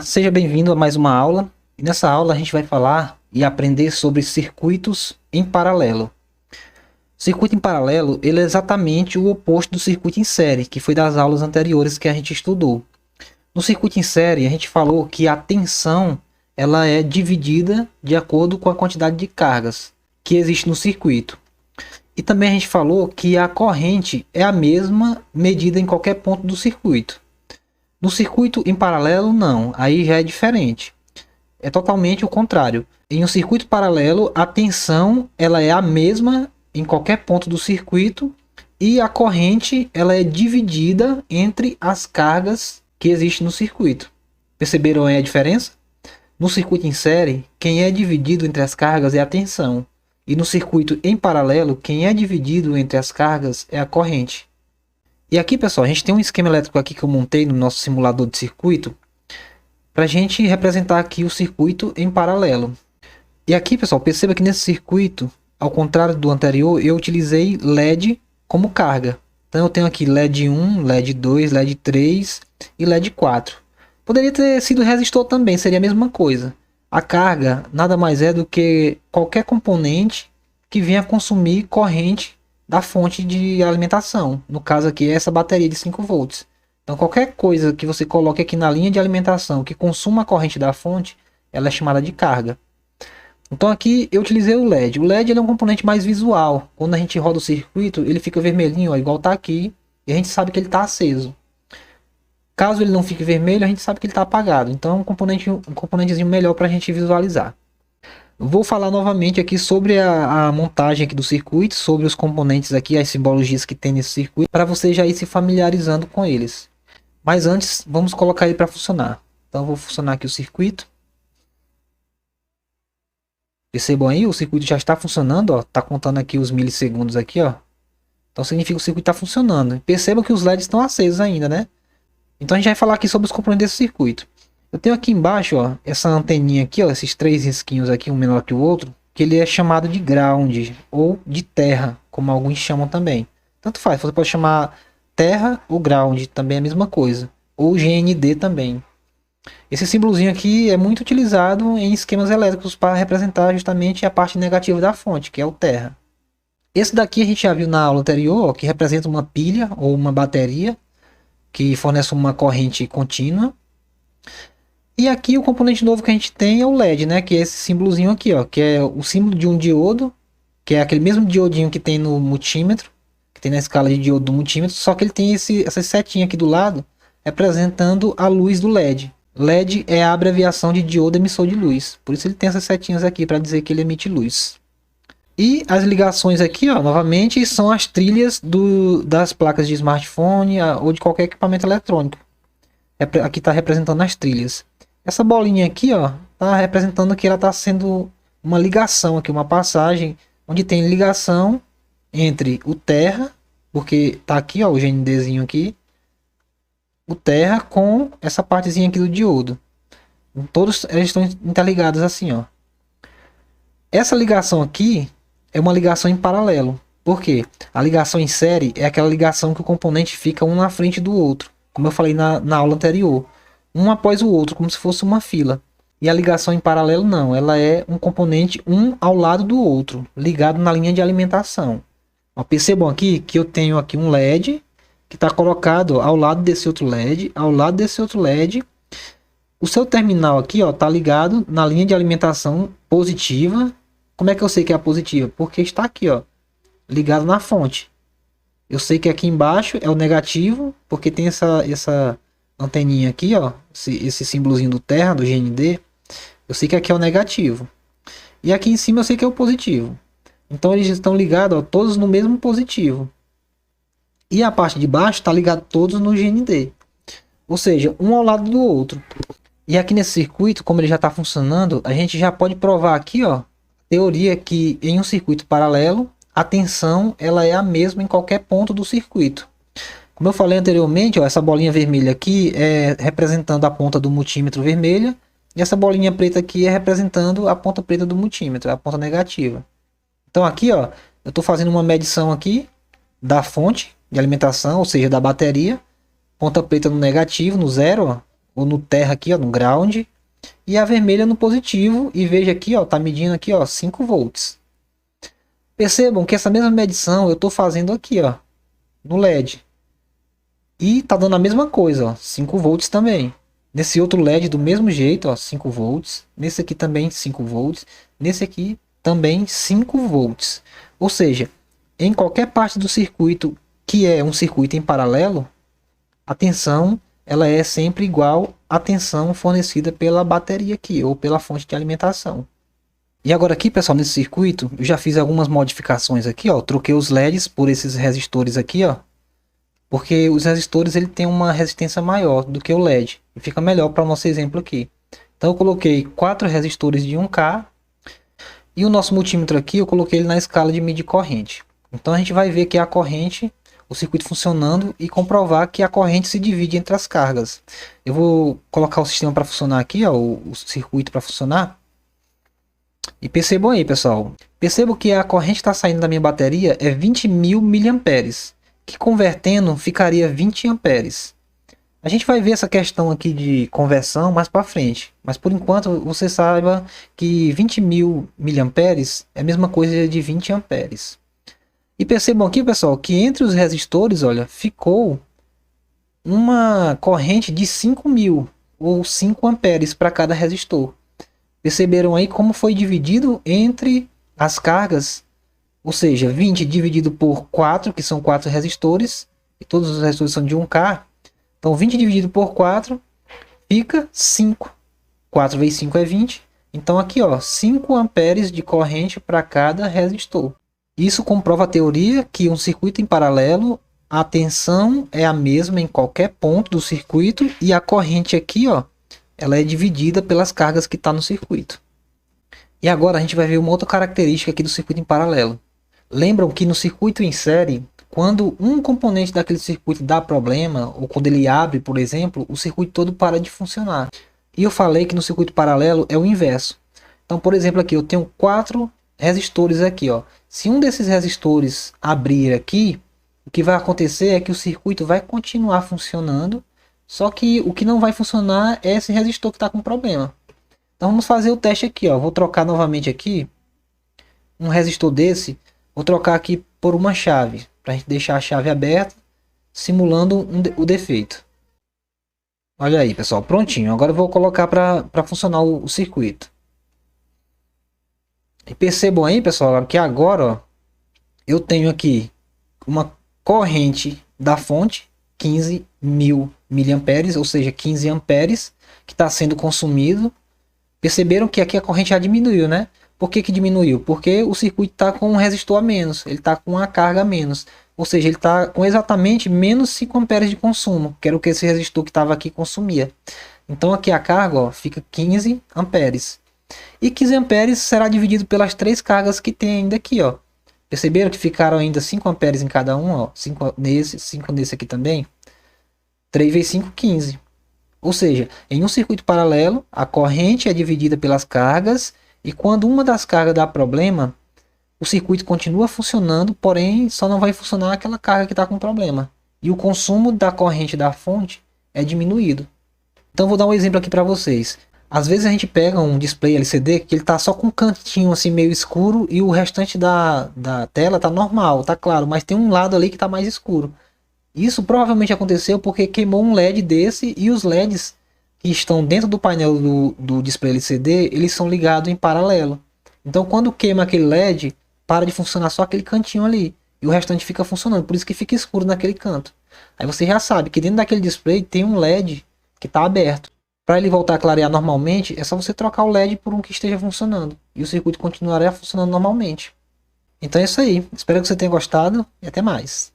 Seja bem-vindo a mais uma aula. E nessa aula a gente vai falar e aprender sobre circuitos em paralelo. Circuito em paralelo, ele é exatamente o oposto do circuito em série, que foi das aulas anteriores que a gente estudou. No circuito em série, a gente falou que a tensão ela é dividida de acordo com a quantidade de cargas que existe no circuito. E também a gente falou que a corrente é a mesma medida em qualquer ponto do circuito. No circuito em paralelo, não. Aí já é diferente. É totalmente o contrário. Em um circuito paralelo, a tensão ela é a mesma em qualquer ponto do circuito e a corrente ela é dividida entre as cargas que existem no circuito. Perceberam aí a diferença? No circuito em série, quem é dividido entre as cargas é a tensão. E no circuito em paralelo, quem é dividido entre as cargas é a corrente. E aqui, pessoal, a gente tem um esquema elétrico aqui que eu montei no nosso simulador de circuito para a gente representar aqui o circuito em paralelo. E aqui, pessoal, perceba que nesse circuito, ao contrário do anterior, eu utilizei LED como carga. Então eu tenho aqui LED 1, LED 2, LED 3 e LED 4. Poderia ter sido resistor também, seria a mesma coisa. A carga nada mais é do que qualquer componente que venha consumir corrente da fonte de alimentação. No caso aqui é essa bateria de 5 volts. Então qualquer coisa que você coloque aqui na linha de alimentação que consuma a corrente da fonte, ela é chamada de carga. Então aqui eu utilizei o LED. O LED ele é um componente mais visual. Quando a gente roda o circuito, ele fica vermelhinho, ó, igual está aqui. E a gente sabe que ele está aceso. Caso ele não fique vermelho, a gente sabe que ele está apagado. Então é um componentezinho melhor para a gente visualizar. Vou falar novamente aqui sobre a montagem aqui do circuito, sobre os componentes aqui, as simbologias que tem nesse circuito, para você já ir se familiarizando com eles. Mas antes, vamos colocar ele para funcionar. Então vou funcionar aqui o circuito. Percebam aí, o circuito já está funcionando, ó, tá contando aqui os milissegundos aqui, ó. Então significa que o circuito está funcionando. Percebam que os LEDs estão acesos ainda, né? Então a gente vai falar aqui sobre os componentes desse circuito. Eu tenho aqui embaixo, ó, essa anteninha aqui, ó, esses três risquinhos aqui, um menor que o outro, que ele é chamado de ground ou de terra, como alguns chamam também. Tanto faz, você pode chamar terra ou ground, também é a mesma coisa, ou GND também. Esse símbolozinho aqui é muito utilizado em esquemas elétricos para representar justamente a parte negativa da fonte, que é o terra. Esse daqui a gente já viu na aula anterior, ó, que representa uma pilha ou uma bateria que fornece uma corrente contínua. E aqui o componente novo que a gente tem é o LED, né? Que é esse símbolozinho aqui, ó, que é o símbolo de um diodo, que é aquele mesmo diodinho que tem no multímetro, que tem na escala de diodo do multímetro, só que ele tem essa setinha aqui do lado, representando a luz do LED. LED é a abreviação de diodo emissor de luz, por isso ele tem essas setinhas aqui para dizer que ele emite luz. E as ligações aqui, ó, novamente, são as trilhas das placas de smartphone ou de qualquer equipamento eletrônico. Aqui está representando as trilhas. Essa bolinha aqui, ó, tá representando que ela está sendo uma ligação aqui, uma passagem onde tem ligação entre o terra, porque tá aqui, ó, o GNDzinho aqui, o terra com essa partezinha aqui do diodo. Todos eles estão interligados assim, ó. Essa ligação aqui é uma ligação em paralelo. Por quê? A ligação em série é aquela ligação que o componente fica um na frente do outro, como eu falei na aula anterior, um após o outro, como se fosse uma fila. E a ligação em paralelo não, ela é um componente um ao lado do outro, ligado na linha de alimentação. Ó, percebam aqui que eu tenho aqui um LED que está colocado ao lado desse outro LED, ao lado desse outro LED. O seu terminal aqui está ligado na linha de alimentação positiva. Como é que eu sei que é a positiva? Porque está aqui, ó, ligado na fonte. Eu sei que aqui embaixo é o negativo, porque tem essa anteninha aqui, ó, esse símbolozinho do terra, do GND. Eu sei que aqui é o negativo. E aqui em cima eu sei que é o positivo. Então eles estão ligados, ó, todos no mesmo positivo. E a parte de baixo está ligado todos no GND. Ou seja, um ao lado do outro. E aqui nesse circuito, como ele já está funcionando, a gente já pode provar aqui, ó, teoria que em um circuito paralelo, a tensão ela é a mesma em qualquer ponto do circuito. Como eu falei anteriormente, ó, essa bolinha vermelha aqui é representando a ponta do multímetro vermelha, e essa bolinha preta aqui é representando a ponta preta do multímetro, a ponta negativa. Então aqui, ó, eu estou fazendo uma medição aqui da fonte de alimentação, ou seja, da bateria, ponta preta no negativo, no zero, ó, ou no terra aqui, ó, no ground, e a vermelha no positivo, e veja aqui, ó, tá medindo aqui, ó, 5 volts. Percebam que essa mesma medição eu estou fazendo aqui, ó, no LED. E tá dando a mesma coisa, ó, 5 volts também. Nesse outro LED do mesmo jeito, ó, 5 volts. Nesse aqui também 5 volts. Nesse aqui também 5 volts. Ou seja, em qualquer parte do circuito que é um circuito em paralelo, a tensão ela é sempre igual à tensão fornecida pela bateria aqui, ou pela fonte de alimentação. E agora aqui, pessoal, nesse circuito, eu já fiz algumas modificações aqui, ó. Troquei os LEDs por esses resistores aqui, ó. Porque os resistores ele tem uma resistência maior do que o LED. E fica melhor para o nosso exemplo aqui. Então eu coloquei 4 resistores de 1K. E o nosso multímetro aqui eu coloquei ele na escala de medir corrente. Então a gente vai ver que a corrente, o circuito funcionando e comprovar que a corrente se divide entre as cargas. Eu vou colocar o sistema para funcionar aqui, ó, o circuito para funcionar. E percebam aí, pessoal. Percebo que a corrente que está saindo da minha bateria é 20.000 mA, que convertendo ficaria 20 amperes. A gente vai ver essa questão aqui de conversão mais para frente. Mas por enquanto você saiba que 20.000 mA é a mesma coisa de 20 amperes. E percebam aqui, pessoal, que entre os resistores, olha, ficou uma corrente de 5.000 ou 5 amperes para cada resistor. Perceberam aí como foi dividido entre as cargas, ou seja, 20 dividido por 4, que são 4 resistores, e todos os resistores são de 1K. Então 20 dividido por 4 fica 5. 4 vezes 5 é 20. Então aqui, ó, 5 amperes de corrente para cada resistor. Isso comprova a teoria que um circuito em paralelo, a tensão é a mesma em qualquer ponto do circuito e a corrente aqui, ó, ela é dividida pelas cargas que está no circuito. E agora a gente vai ver uma outra característica aqui do circuito em paralelo. Lembram que no circuito em série, quando um componente daquele circuito dá problema, ou quando ele abre, por exemplo, o circuito todo para de funcionar. E eu falei que no circuito paralelo é o inverso. Então, por exemplo, aqui eu tenho 4 resistores aqui, ó. Se um desses resistores abrir aqui, o que vai acontecer é que o circuito vai continuar funcionando, só que o que não vai funcionar é esse resistor que está com problema. Então vamos fazer o teste aqui, ó. Vou trocar novamente aqui um resistor desse. Vou trocar aqui por uma chave, para a gente deixar a chave aberta, simulando o defeito. Olha aí, pessoal, prontinho. Agora eu vou colocar para funcionar o circuito. E percebam aí, pessoal, que agora, ó, eu tenho aqui uma corrente da fonte, 15.000 mA, ou seja, 15 amperes, que está sendo consumido. Perceberam que aqui a corrente já diminuiu, né? Por que que diminuiu? Porque o circuito está com um resistor a menos, ele está com uma carga a menos. Ou seja, ele está com exatamente menos 5 amperes de consumo, que era o que esse resistor que estava aqui consumia. Então aqui a carga, ó, fica 15 amperes. E 15 amperes será dividido pelas 3 cargas que tem ainda aqui, ó. Perceberam que ficaram ainda 5 amperes em cada um, ó. 5 nesse aqui também. 3 vezes 5, 15. Ou seja, em um circuito paralelo, a corrente é dividida pelas cargas, e quando uma das cargas dá problema, o circuito continua funcionando, porém só não vai funcionar aquela carga que está com problema. E o consumo da corrente da fonte é diminuído. Então vou dar um exemplo aqui para vocês. Às vezes a gente pega um display LCD que ele está só com um cantinho assim meio escuro e o restante da tela está normal, está claro, mas tem um lado ali que está mais escuro. Isso provavelmente aconteceu porque queimou um LED desse e os LEDs que estão dentro do painel do display LCD, eles são ligados em paralelo. Então quando queima aquele LED, para de funcionar só aquele cantinho ali e o restante fica funcionando, por isso que fica escuro naquele canto. Aí você já sabe que dentro daquele display tem um LED que está aberto. Para ele voltar a clarear normalmente, é só você trocar o LED por um que esteja funcionando e o circuito continuará funcionando normalmente. Então é isso aí, espero que você tenha gostado e até mais.